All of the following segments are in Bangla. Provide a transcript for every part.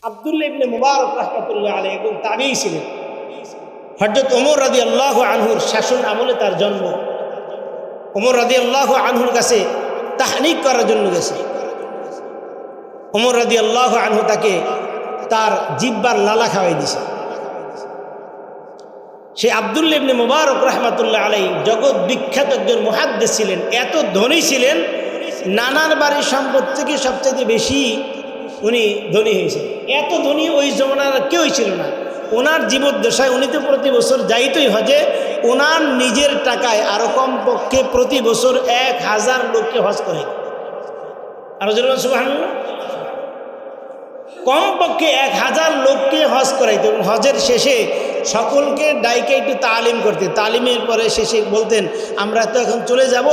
আব্দুল্লাহ ইবনে মুবারক রাহমাতুল্লাহ আলাইহি একজন তাবিঈ ছিলেন। হযরত ওমর রাদিয়াল্লাহু আনহুর শাসন আমলে তার জন্ম। ওমর রাদিয়াল্লাহু আনহুর কাছে তাহনিক করার জন্য গেছে। ওমর রাদিয়াল্লাহু আনহু তাকে তার জিহ্বার লালা খাওয়াই দিছে। সে আব্দুল্লাহ ইবনে মুবারক রাহমাতুল্লাহ আলাইহি জগৎ বিখ্যাত একজন মুহাদ্দিস ছিলেন, এত ধনী ছিলেন, নানার বাড়ির সম্পদ থেকে সবচেয়ে বেশি উনি ধনী হয়েছেন। এত ধনী ওই জমানার কেউই ছিল না। ওনার জীবদ্দশায় উনি তো প্রতি বছর যাইতই হজে, ওনার নিজের টাকায় আরো কমপক্ষে প্রতি বছর 1000 লোককে হজ করে। আরো জোরে সুবহানাল্লাহ। কমপক্ষে 1000 লোককে হজ করাইতো। হজের শেষে সকলকে ডাইকে একটু তালিম করতে, তালিমের পরে শেষে বলতেন, আমরা তো এখন চলে যাব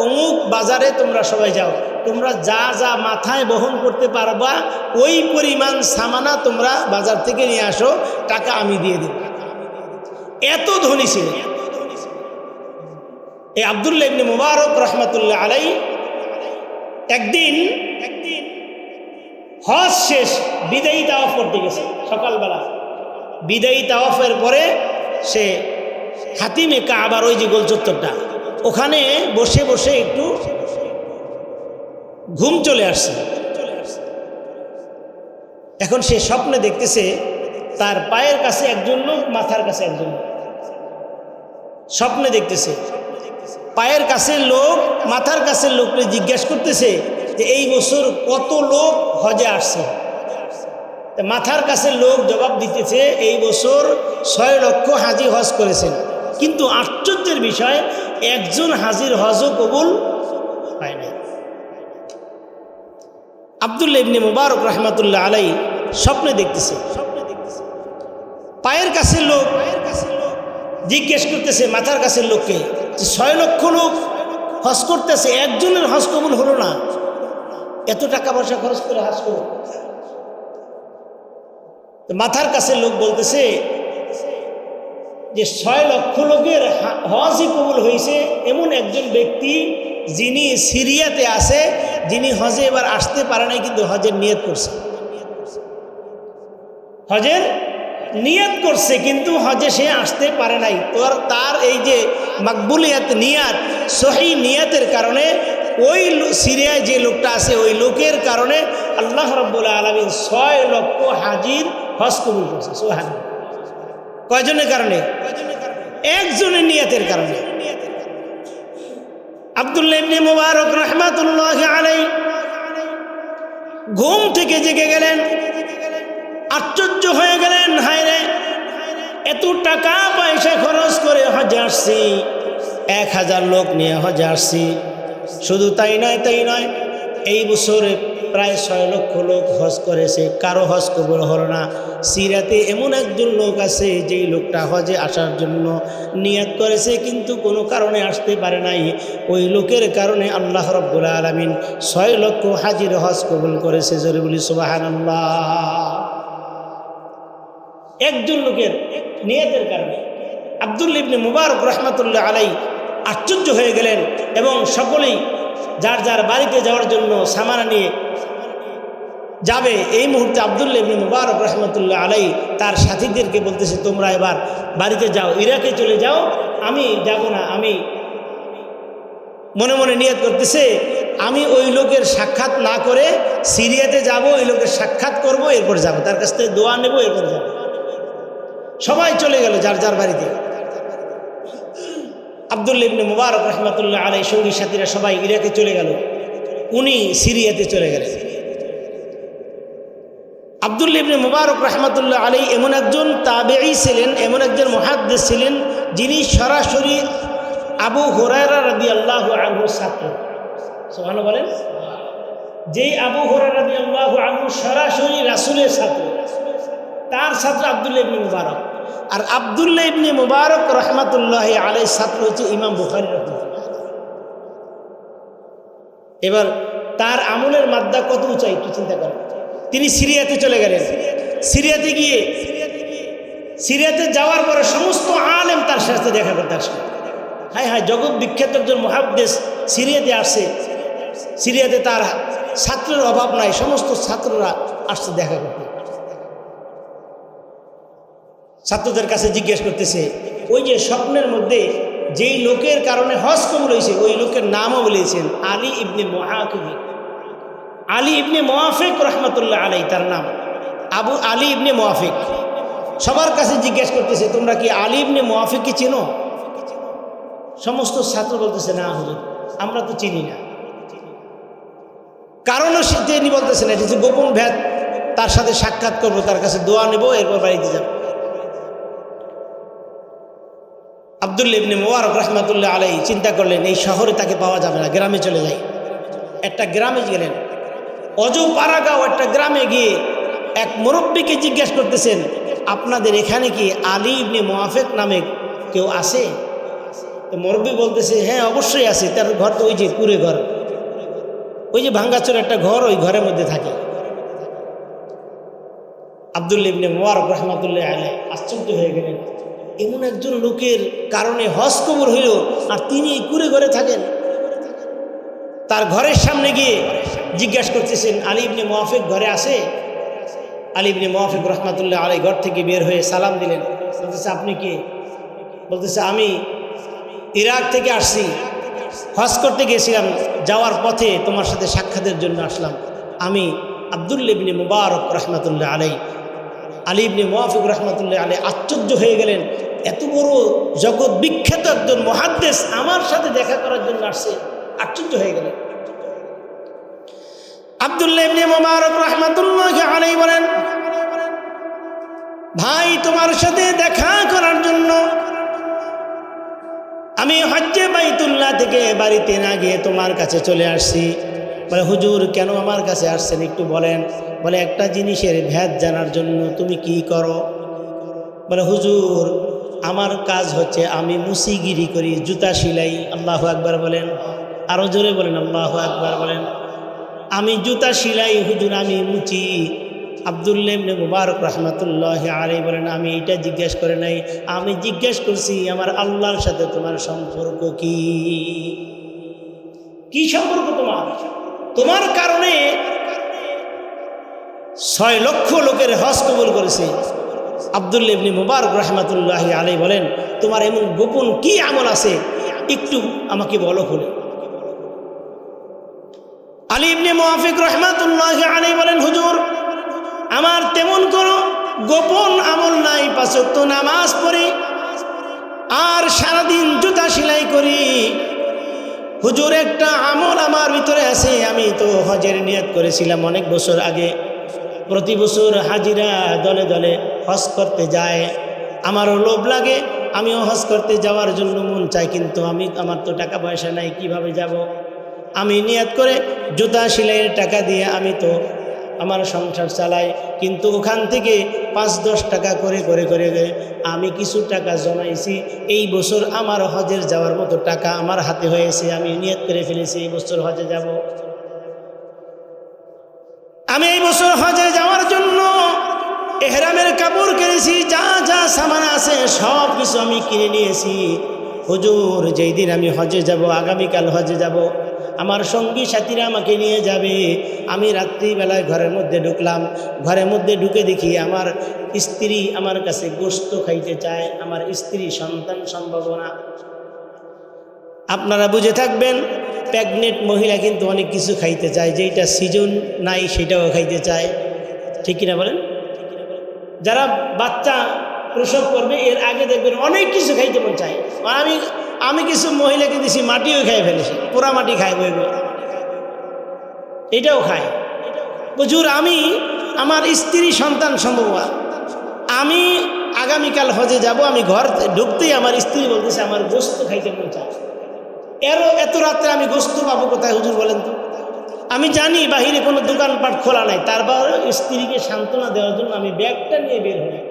অমুক বাজারে, তোমরা সবাই যাও, তোমরা যা যা মাথায় বহন করতে পারবা ওই পরিমাণ সামানা তোমরা বাজার থেকে নিয়ে আসো, টাকা আমি দিয়ে দেব। এত ধনী ছিলেন এই আব্দুল্লাহ ইবনে মুবারক রাহমাতুল্লাহ আলাইহি। একদিন হজ শেষ, বিদায়ী তাওয়াফ করতে গেছে সকালবেলা। বিদায়ী তাওয়াফের পরে সে হাতিমে কাবার, ওই যে গোল চত্বরটা, ওখানে বসে বসে একটু ঘুম চলে আসছে। এখন সে স্বপ্নে দেখতেছে তার পায়ের কাছে একজন লোক, মাথার কাছে একজন লোক। স্বপ্নে দেখতেছে পায়ের কাছে লোক, মাথার কাছে লোককে জিজ্ঞাসা করতেছে যে এই বছর কত লোক হজে আসছে। মাথার কাছে লোক জবাব দিতেছে এই বছর 6 লক্ষ হাজি হজ করেছেন। কিন্তু আশ্চর্যের বিষয়, একজন হাজির হজও কবুল হয় না। আব্দুল্লাহ ইবনে মুবারক রাহমাতুল্লাহ আলাইহি স্বপ্নে দেখতেছে পায়ের কাছে লোক জিজ্ঞেস করতেছে মাথার কাছে লোককে, 6 লক্ষ লোক হজ করতেছে, একজনের হজ কবুল হলো না, এত টাকা পয়সা খরচ করে হজ করো। মাথার কাছে লোক বলতেছে যে 6 লক্ষ লোকের হজই কবুল হয়েছে এমন একজন ব্যক্তি যিনি সিরিয়াতে আছে, যিনি হজে এবার আসতে পারে নাই, কিন্তু হজের নিয়ত করছে। হজের নিয়ত করছে কিন্তু হজে সে আসতে পারে নাই। তার এই যে মাকবুলিয়াত নিয়াত, সহি নিয়াতের কারণে ওই সিরিয়ায় যে লোকটা আছে ওই লোকের কারণে আল্লাহ রাব্বুল আলামিন 6 লক্ষ হাজির হজ কবুল করছে। সুবহানাল্লাহ। কয়জনের কারণে? একজনের নিয়াতের কারণে। আব্দুল্লাহ ইবনে মুবারক রাহমাতুল্লাহ আলাইহি ঘুম থেকে জেগে গেলেন, আশ্চর্য হয়ে গেলেন, হায় রে, এত টাকা পয়সা খরচ করে হজে আসছি, 1000 লোক নিয়ে হজে আসছি। শুধু তাই নয়, এই বছরে প্রায় 6 লক্ষ লোক হজ করেছে, কারো হজ কবুল হলো না। সিরাতে এমন একজন লোক আছে যেই লোকটা হজে আসার জন্য নিয়ত করেছে কিন্তু কোনো কারণে আসতে পারে নাই, ওই লোকের কারণে আল্লাহ রাব্বুল আলামিন 6 লক্ষ হাজির হজ কবুল করেছে। জোরে বলি সুবহানাল্লাহ। একজন লোকের নিয়তের কারণে আব্দুল্লাহ ইবনে মুবারক রাহমাতুল্লাহ আলাইহি আশ্চর্য হয়ে গেলেন এবং সকলেই যার যার বাড়িতে যাওয়ার জন্য সামানা নিয়ে যাবে। এই মুহূর্তে আব্দুল্লাহ ইবনে মুবারক রাহমাতুল্লাহ আলাইহি তার সাথীদেরকে বলতেছে, তোমরা এবার বাড়িতে যাও, ইরাকে চলে যাও, আমি যাব না। আমি মনে মনে নিয়ত করতেছে আমি ওই লোকের সাক্ষাৎ না করে সিরিয়াতে যাব, ওই লোকের সাক্ষাৎ করব, এরপর যাব, তার কাছ থেকে দোয়া নেব, এরপর যাব। সবাই চলে গেল যার যার বাড়িতে। আব্দুল্লাহ ইবনে মুবারক রাহমাতুল্লাহ আলাইহি সঙ্গী সাথীরা সবাই ইরাকে চলে গেল, উনি সিরিয়াতে চলে গেলেন। আব্দুল্লাহ ইবনে মুবারক রাহমাতুল্লাহ আলাইহি এমন একজন তাবেঈ ছিলেন, এমন একজন মুহাদ্দিস ছিলেন যিনি সরাসরি আবু হুরায়রা রাদিয়াল্লাহু আনহু ছাত্র। সুবহানাল্লাহ বলেন। যেই আবু হুরায়রা রাদিয়াল্লাহু আনহু সরাসরি রাসূলের ছাত্র, তার ছাত্র আব্দুল্লাহ ইবনে মুবারক। আর আব্দুল্লাহ ইবনে মুবারক রাহমাতুল্লাহ আলাইহির ছাত্র হচ্ছে ইমাম বুখারী রাহমাতুল্লাহ। এবার তার আমলের মাদ্দা কত উঁচা একটু চিন্তা করেন। তিনি সিরিয়াতে চলে গেলেন। সিরিয়াতে গিয়ে সিরিয়াতে যাওয়ার পরে সমস্ত আলেম তার সাথে দেখা করতে আসলেন। হায়, জগৎ বিখ্যাত একজন মুহাদ্দিস সিরিয়াতে আসছে, সিরিয়াতে তার ছাত্রের অভাব নাই, সমস্ত ছাত্ররা আসছে দেখা করতে। ছাত্রদের কাছে জিজ্ঞেস করতেছে, ওই যে স্বপ্নের মধ্যে যেই লোকের কারণে হজ কবুল হয়েছে ওই লোকের নামও বলেছেন আলী ইবনে মুআফিক। আলী ইবনে মুআফিক রহমতুল্লাহ আলাই তার নাম, আবু আলী ইবনে মুআফিক। সবার কাছে জিজ্ঞেস করতেছে, তোমরা কি আলী ইবনে মুআফিককে চিনো? সমস্ত ছাত্র বলতেছে, না হুজুর, আমরা তো চিনি না। কারণও তিনি বলতেছেন এটি যে গোপন ভেদ, তার সাথে সাক্ষাৎ করবো, তার কাছে দোয়া নেব, এরপর বাড়িতে যাব। আব্দুল্লাহ ইবনে মুবারক রহমতুল্লাহ আলাই চিন্তা করলেন এই শহরে তাকে পাওয়া যাবে না, গ্রামে চলে যাই। একটা গ্রামে গেলেন, অজপাড়াগাঁও একটা গ্রামে গিয়ে এক মুরব্বীকে জিজ্ঞেস করতেছেন, আপনাদের এখানে কি আলী ইবনে মুআফিক নামে কেউ আছে? তো মুরব্বী বলতেছে, হ্যাঁ অবশ্যই আছে, তার ঘর তো ওই যে কুড়ে ঘর, ওই যে ভাঙ্গাচোর একটা ঘর, ওই ঘরের মধ্যে থাকে। আব্দুল্লাহ ইবনে মুবারক রহমতুল্লাহ আলাই আশ্চর্য হয়ে গেলেন, এমন একজন লোকের কারণে হজ কবুল হইল আর তিনি এই কুড়ে ঘরে থাকেন। তার ঘরের সামনে গিয়ে জিজ্ঞাসা করতেছেন, আলী ইবনে মুআফিক ঘরে আছে? আলী ইবনে মুআফিক রহমতুল্লাহ আলাই ঘর থেকে বের হয়ে সালাম দিলেন। বলতেছে, আপনি কে? বলতেছে, আমি ইরাক থেকে আসছি, হজ করতে গিয়েছিলাম, যাওয়ার পথে তোমার সাথে সাক্ষাতের জন্য আসলাম। আমি আব্দুল্লাহ ইবনে মুবারক রহমতুল্লাহ আলাই। আলী ইবনে মুআফিক রহমতুল্লাহ আলাই আশ্চর্য হয়ে গেলেন, এত বড় জগৎ বিখ্যাত একজন মুহাদ্দিস আমার সাথে দেখা করার জন্য আসছে, আশ্চর্য হয়ে গেলেন। আব্দুল্লাহ ইবনে মুবারক রহমতুল্লাহ আলাই বলেন, ভাই তোমার সাথে দেখা করার জন্য আমি হজ্জে বাইতুল্লাহ থেকে বাড়িতে না গিয়ে তোমার কাছে চলে আসছি। বলে, হুজুর কেন আমার কাছে আসছেন একটু বলেন? বলে, একটা জিনিসের ভেদ জানার জন্য। তুমি কি করো? বলে, হুজুর আমার কাজ হচ্ছে আমি মুসিগিরি করি, জুতা সিলাই। আল্লাহু আকবার বলেন, আরো জোরে বলেন আল্লাহু আকবার বলেন। আমি জুতা সিলাই হুজুর, আমি মুচি। আব্দুল্লাহ ইবনে মুবারক রহমতুল্লাহ আলাইহি বলেন, আমি এটা জিজ্ঞেস করে নাই, আমি জিজ্ঞেস করছি আমার আল্লাহর সাথে তোমার সম্পর্ক কি? কি সম্পর্ক তোমার? তোমার কারণে 6 লক্ষ লোকের হজ কবুল করেছে। আব্দুল্লাহ ইবনে মুবারক রহমতুল্লাহ আলাইহি বলেন, তোমার এমন গোপন কি আমল আছে একটু আমাকে বলো খুলে। আলী ইবনে মুআফিক রহমতুল্লাহ আলাইহি বলেন, হুজুর আমার তেমন কোনো গোপন আমল নাই, 5 ওয়াক্ত নামাজ পড়ি আর সারাদিন জুতা সেলাই করি। হুজুর একটা আমল আমার ভিতরে আছে, আমি তো হজের নিয়ত করেছিলাম অনেক বছর আগে। প্রতি বছর হাজিরা দলে দলে হজ করতে যায়, আমারও লোভ লাগে, আমিও হজ করতে যাওয়ার জন্য মন চাই, কিন্তু আমার তো টাকা পয়সা নাই, কিভাবে যাব? আমি নিয়ত করে জুতা সেলাইয়ের টাকা দিয়ে আমি তো আমার সংসার চালাই, কিন্তু ওখান থেকে 5-10 টাকা করে করে করে আমি কিছু টাকা জমাইছি। এই বছর আমার হজের যাওয়ার মতো টাকা আমার হাতে হয়েছে, আমি নিয়ত করে ফেলেছি এই বছর হজে যাব। আমি এই বছর হজে যাওয়ার জন্য এহরামের কাপড় কিনেছি, যা যা সামান আছে সব কিছু আমি কিনে নিয়েছি। হুজুর যেই দিন আমি হজে যাব, আগামীকাল হজে যাব, আমার সঙ্গী সাথীরা আমাকে নিয়ে যাবে। আমি রাত্রিবেলায় ঘরের মধ্যে ঢুকলাম, ঘরের মধ্যে ঢুকে দেখি আমার স্ত্রী আমার কাছে গোশত খাইতে চায়। আমার স্ত্রী সন্তান সম্ভাবনা, আপনারা বুঝে থাকবেন, প্রেগনেন্ট মহিলা কিন্তু অনেক কিছু খাইতে চায়, যেটা সিজন নাই সেটাও খাইতে চায়, ঠিক কিনা বলেন? যারা বাচ্চা প্রসব করবে এর আগে দেখবেন অনেক কিছু খাইতে মন চায়। আমি কিছু মহিলাকে দিছি মাটিও খাই ফেলেছি, পোড়া মাটি খায়, বই এটাও খায়। হুজুর আমি আমার স্ত্রী সন্তান সম্ভব, আমি আগামীকাল হজে যাব, আমি ঘর ঢুকতেই আমার স্ত্রী বলতেছে আমার গোশত খাইতে মন চায়। এত রাত্রে আমি গোশত পাবো কোথায় হুজুর বলেন তো? আমি জানি বাহিরে কোনো দোকানপাট খোলা নাই, তারপর স্ত্রীকে সান্ত্বনা দেওয়ার জন্য আমি ব্যাগটা নিয়ে বের হলাম,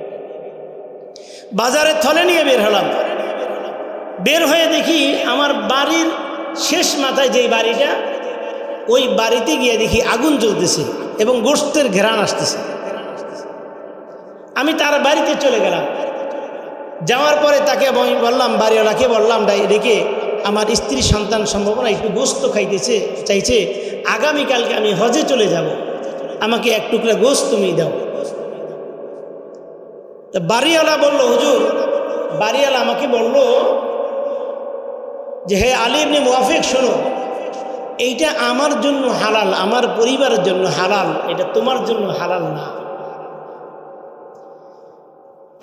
বাজারের থলে নিয়ে বের হলাম। বের হয়ে দেখি আমার বাড়ির শেষ মাথায় যেই বাড়িটা, ওই বাড়িতে গিয়ে দেখি আগুন জ্বলতেছে এবং গোশতের ঘেরান আসতেছে। আমি তার বাড়িতে চলে গেলাম, যাওয়ার পরে তাকে বললাম, বাড়িওয়ালাকে বললাম, রেখে আমার স্ত্রী সন্তান সম্ভাবনা একটু গোশত খাইতেছে চাইছে, আগামীকালকে আমি হজে চলে যাব, আমাকে 1 টুকরা গোশত তুমি দাও। তা বাড়িওয়ালা বলল, হুজুর, বাড়িওয়ালা আমাকে বলল যে হে আলী ইবনে মুওয়াফিক, শোনো, এইটা আমার জন্য হালাল, আমার পরিবারের জন্য হালাল, এটা তোমার জন্য হালাল না।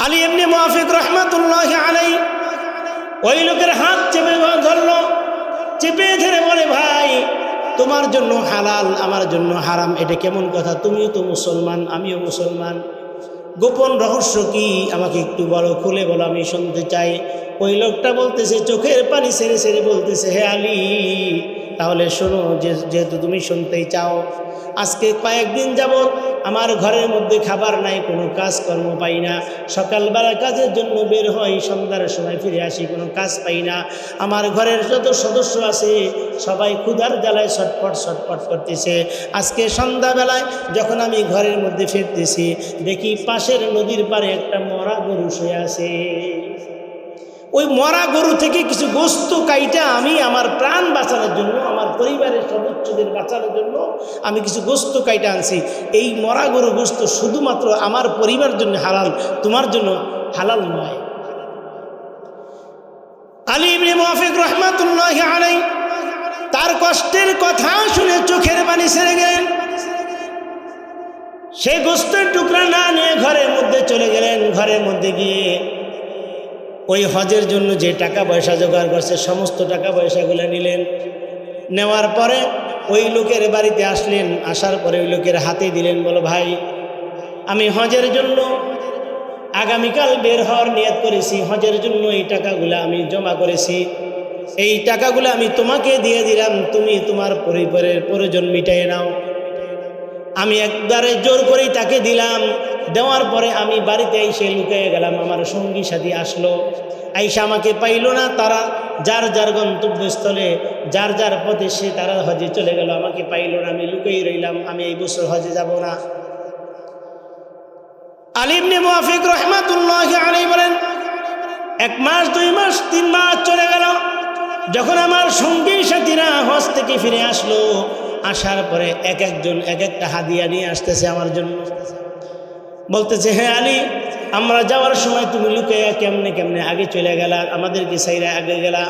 আলী ইবনে মুওয়াফিক রাহমাতুল্লাহি আলাইহি ওই লোকের হাত চেপে ধরল, চেপে ধরে বলে, ভাই, তোমার জন্য হালাল, আমার জন্য হারাম, এটা কেমন কথা? তুমিও তো মুসলমান, আমিও মুসলমান, গোপন রহস্য কি আমাকে একটু বলো, খুলে বলো, আমি শুনতে চাই। ওই লোকটা বলতেছে, চোখের পানি ছেড়ে ছেড়ে বলতেছে, হে আলী, তাহলে শোনো, যেহেতু তুমি শুনতেই চাও, আজকে কয়েকদিন যাবত আমার ঘরের মধ্যে খাবার নাই, কোনো কাজকর্ম পাই না, সকালবেলা কাজের জন্য বের হই, সন্ধ্যার সময় ফিরে আসি, কোনো কাজ পাই না। আমার ঘরের যত সদস্য আছে সবাই ক্ষুধার জ্বালায় ছটফট ছটফট করতেছে। আজকে সন্ধ্যাবেলায় যখন আমি ঘরের মধ্যে ফিরতেছি, দেখি পাশের নদীর পাড়ে একটা মরা গরু শুয়ে আছে। ওই মরা গরু থেকে কিছু গোস্ত কাইটা আমি আমার প্রাণ বাঁচানোর জন্য, আমার পরিবারের সদস্যদের বাঁচানোর জন্য আমি কিছু গোস্ত কাইটা আনছি। এই মরা গরু গোস্ত শুধুমাত্র আমার পরিবারের জন্য হালাল, তোমার জন্য হালাল নয়। আলী ইবনে মুওয়াফিক রাহমাতুল্লাহি আলাইহি তার কষ্টের কথা শুনে চোখের পানি ছেড়ে গেলেন। সেই গোস্তের টুকরা না নিয়ে ঘরের মধ্যে চলে গেলেন। ঘরের মধ্যে গিয়ে ওই হজের জন্য যে টাকা পয়সা জোগাড় করছে সমস্ত টাকা পয়সাগুলো নিলেন। নেওয়ার পরে ওই লোকের বাড়িতে আসলেন। আসার পরে ওই লোকের হাতে দিলেন, বলো, ভাই, আমি হজের জন্য আগামীকাল বের হওয়ার নিয়ত করেছি, হজের জন্য এই টাকাগুলো আমি জমা করেছি, এই টাকাগুলো আমি তোমাকে দিয়ে দিলাম, তুমি তোমার পরিবারের প্রয়োজন মিটাই নাও। আমি একবারে জোর করেই তাকে দিলাম। দেওয়ার পরে আমি বাড়িতে এসে লুকিয়ে গেলাম। আমার সঙ্গী সাথী আসলো, আইসা আমাকে পাইল না। তারা যার যার গন্তব্যস্থলে, যার যার পথে সে তারা হজে চলে গেল, আমাকে পাইল না। আমি লুকিয়ে রইলাম, আমি এই বছর হজে যাব না। আলী ইবনে মুওয়াফিক রাহমাতুল্লাহি আলাইহি বলেন, 1 মাস 2 মাস 3 মাস চলে গেল। যখন আমার সঙ্গী সাথীরা হজ থেকে ফিরে আসলো, আসার পরে এক একজন এক একটা হাদিয়া নিয়ে আসতেছে আমার জন্য। বলতেছে, হে আলী, আমরা যাওয়ার সময় তুমি লুকিয়ে কেমনে কেমনে আগে চলে গেলা, আমাদেরকে সাইরা আগে গেলা।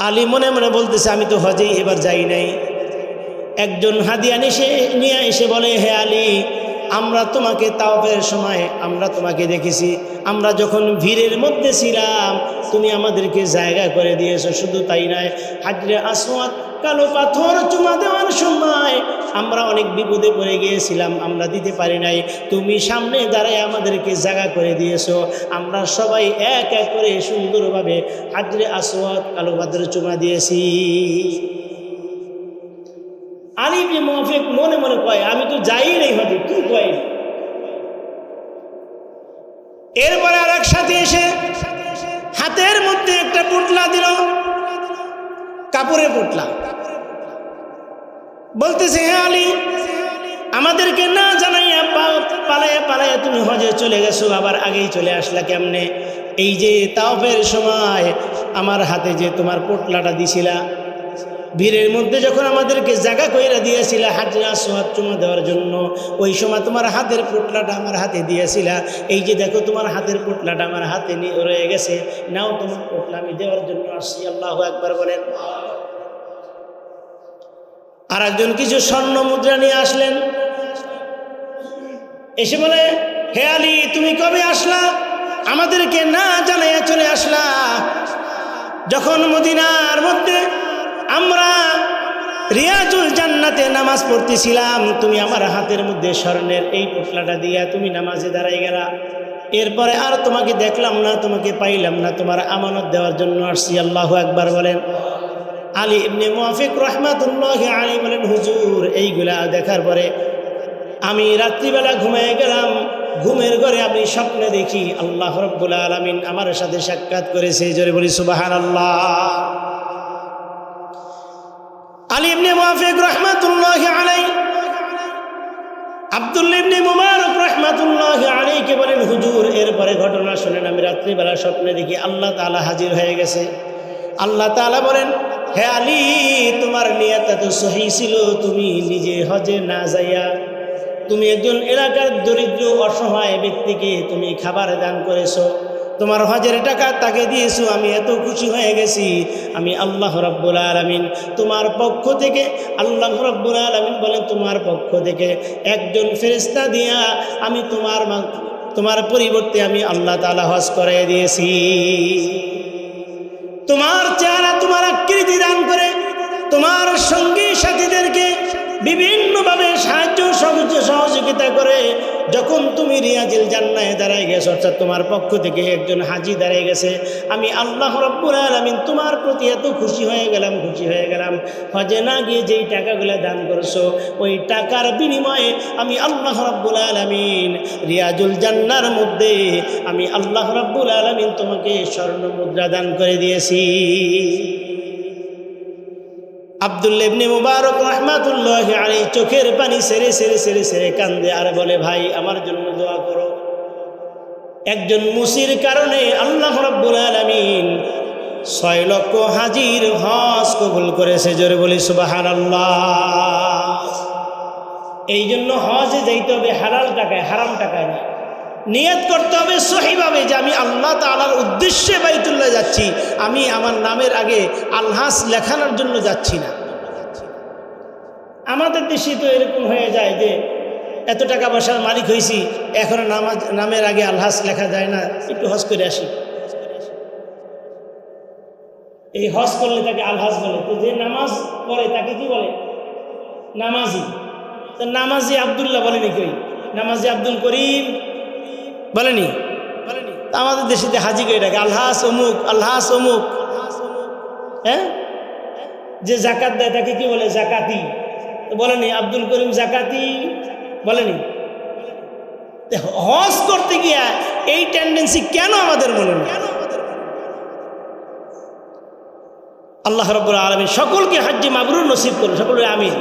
আলী মনে মনে বলতেছে, আমি তো হজেই এবার যাই নাই। একজন হাদিয়া নিয়ে এসে বলে, হে আলী, আমরা তোমাকে তাওফের সময় আমরা তোমাকে দেখেছি, আমরা যখন ভিড়ের মধ্যে ছিলাম তুমি আমাদেরকে জায়গা করে দিয়েছো। শুধু তাই নয়, হাজরে আসওয়াদ কালো পাথর চুমা দেওয়ার সময় আমরা অনেক বিপদে পড়ে গিয়েছিলাম, আমরা দিতে পারি নাই, তুমি সামনে দাঁড়ায় আমাদেরকে জায়গা করে দিয়েছো। আমরা সবাই এক এক করে সুন্দরভাবে হাজরে আসওয়াদ কালো পাথর চুমা দিয়েছি। আলী ইবনে মুওয়াফিক মনে মনে কয়, আমি তো যাই নাই হজে, কি কয়। এরপরে আর এক সাথে এসে হাতের মধ্যে একটা পুটলা দিল, কাপড়ের পুটলা। বলতেছে, হে আলী, আমাদেরকে না জানাইয়া পালাইয়া পালাইয়া তুমি হজে চলে গেছো, আবার আগেই চলে আসলা কেমনে? এই যে তাওফের সময় আমার হাতে যে তোমার পুটলাটা দিছিলা, ভিড়ের মধ্যে যখন আমাদেরকে জায়গা কইরা দিয়েছিল হাজরে আসওয়াদ চুমা দেওয়ার জন্য, ওই সময় তোমার হাতের পুটলাটা আমার হাতে দিয়েছিলা। এই যে দেখো তোমার হাতের পুটলাটা আমার হাতে রয়ে গেছে, নাও তোমার পুটলা আমি দেওয়ার জন্য আসছি। আল্লাহু আকবার বলেন। আর একজন কিছু স্বর্ণ মুদ্রা নিয়ে আসলেন, এসে বলে, হে আলী, তুমি কবে আসলা? আমাদেরকে না জানাইয়া চলে আসলা। যখন মদিনার মধ্যে আমরা রিয়াজুল জান্নাতে নামাজ পড়তেছিলাম, তুমি আমার হাতের মধ্যে স্বর্ণের এই পুটলাটা দিয়া তুমি নামাজে দাঁড়াই গেলা। এরপরে আর তোমাকে দেখলাম না, তোমাকে পাইলাম না, তোমার আমানত দেওয়ার জন্য আসছি। আল্লাহু আকবার বলেন। আলী ইবনে মুওয়াফিক রাহমাতুল্লাহি আলাইহি বলেন, হুজুর, এইগুলা দেখার পরে আমি রাত্রিবেলা ঘুমিয়ে গেলাম। ঘুমের ঘরে আমি স্বপ্নে দেখি আল্লাহ রাব্বুল আলামিন আমার সাথে সাক্ষাৎ করেছে। জোরে বলি সুবহানাল্লাহ। আলী ইবনে মুওয়াফিক রাহমাতুল্লাহি আলাইহি আব্দুল্লাহ ইবনে মুবারক রাহমাতুল্লাহি আলাইহি বলেন, হুজুর, এরপরে ঘটনা শুনেন। আমি রাত্রিবেলা স্বপ্নে দেখি আল্লাহ তাআলা হাজির হয়ে গেছে। আল্লাহ তাআলা বলেন, হে আলী, তোমার নিয়ত তো সহি ছিল, তুমি নিজে হজে না যাইয়া তুমি একজন এলাকার দরিদ্র অসহায় ব্যক্তিকে তুমি খাবার দান করেছো, তোমার হজের টাকা তাকে দিয়েছো, আমি এত খুশি হয়ে গেছি। আমি আল্লাহ রাব্বুল আলামিন তোমার পক্ষ থেকে, আল্লাহ রাব্বুল আলামিন বলেন তোমার পক্ষ থেকে একজন ফেরেশতা দিয়া আমি তোমার পরিবর্তে আমি আল্লাহ তাআলা হজ করে দিয়েছি। তোমার চেহারা, তোমার আকৃতি দান করে তোমার সঙ্গী সাথীদেরকে বিভিন্নভাবে সাহায্য সহযোগিতা করে যখন তুমি রিয়াজুল জান্নাহে দাঁড়ায় গেছো, অর্থাৎ তোমার পক্ষ থেকে একজন হাজী দাঁড়িয়ে গেছে, আমি আল্লাহ রাব্বুল আলামিন তোমার প্রতি এত খুশি হয়ে গেলাম। হজে না গিয়ে যেই টাকাগুলো দান করছো ওই টাকার বিনিময়ে আমি আল্লাহ রাব্বুল আলামিন রিয়াজুল জান্নার মধ্যে আমি আল্লাহ রাব্বুল আলামিন তোমাকে স্বর্ণ মুদ্রা দান করে দিয়েছি। আব্দুল্লাহ ইবনে মুবারক রাহমাতুল্লাহি আলাইহি চোখের পানি সেরে কান্দে আর বলে, ভাই আমার জন্য দোয়া করো। একজন মুসির কারণে আল্লাহ রাব্বুল আলামিন 6 লক্ষ হাজির হজ কবুল করেছে। জোরে বলি সুবহানাল্লাহ। এই জন্য হজে যাইতে হবে হালাল টাকায়, হারাম টাকায় না। নিয়ত করতে হবে সহিভাবে যে আমি আল্লাহ তাআলার উদ্দেশ্যে বাইতুল্লাহ যাচ্ছি, আমি আমার নামের আগে আলহাস লেখানোর জন্য যাচ্ছি না। আমাদের দেশে তো এরকম হয়ে যায় যে এত টাকা পয়সার মালিক হয়েছি, এখন নামের আগে আলহাস লেখা যায় না, একটু হজ করে আসি। এই হজ করলে তাকে আলহাস বলে। তো যে নামাজ পড়ে তাকে কি বলে? নামাজি। তো নামাজি আব্দুল্লাহ বলেনি কই? নামাজি আব্দুল করিম বলেনি। আমাদের দেশে হাজিকে এটাকে আলহাস অমুক, আলহাস অমুক। হ্যাঁ, যে জাকাত দেয় তাকে কি বলে? জাকাতি। বলেনি আব্দুল করিম জাকাতি বলেনি। হজ করতে গিয়া এই টেন্ডেন্সি কেন আমাদের মনে নেই? আল্লাহ রাব্বুল আলামিন সকলকে হজ্জে মাবরুর নসিব করুন, সকলের আমিন।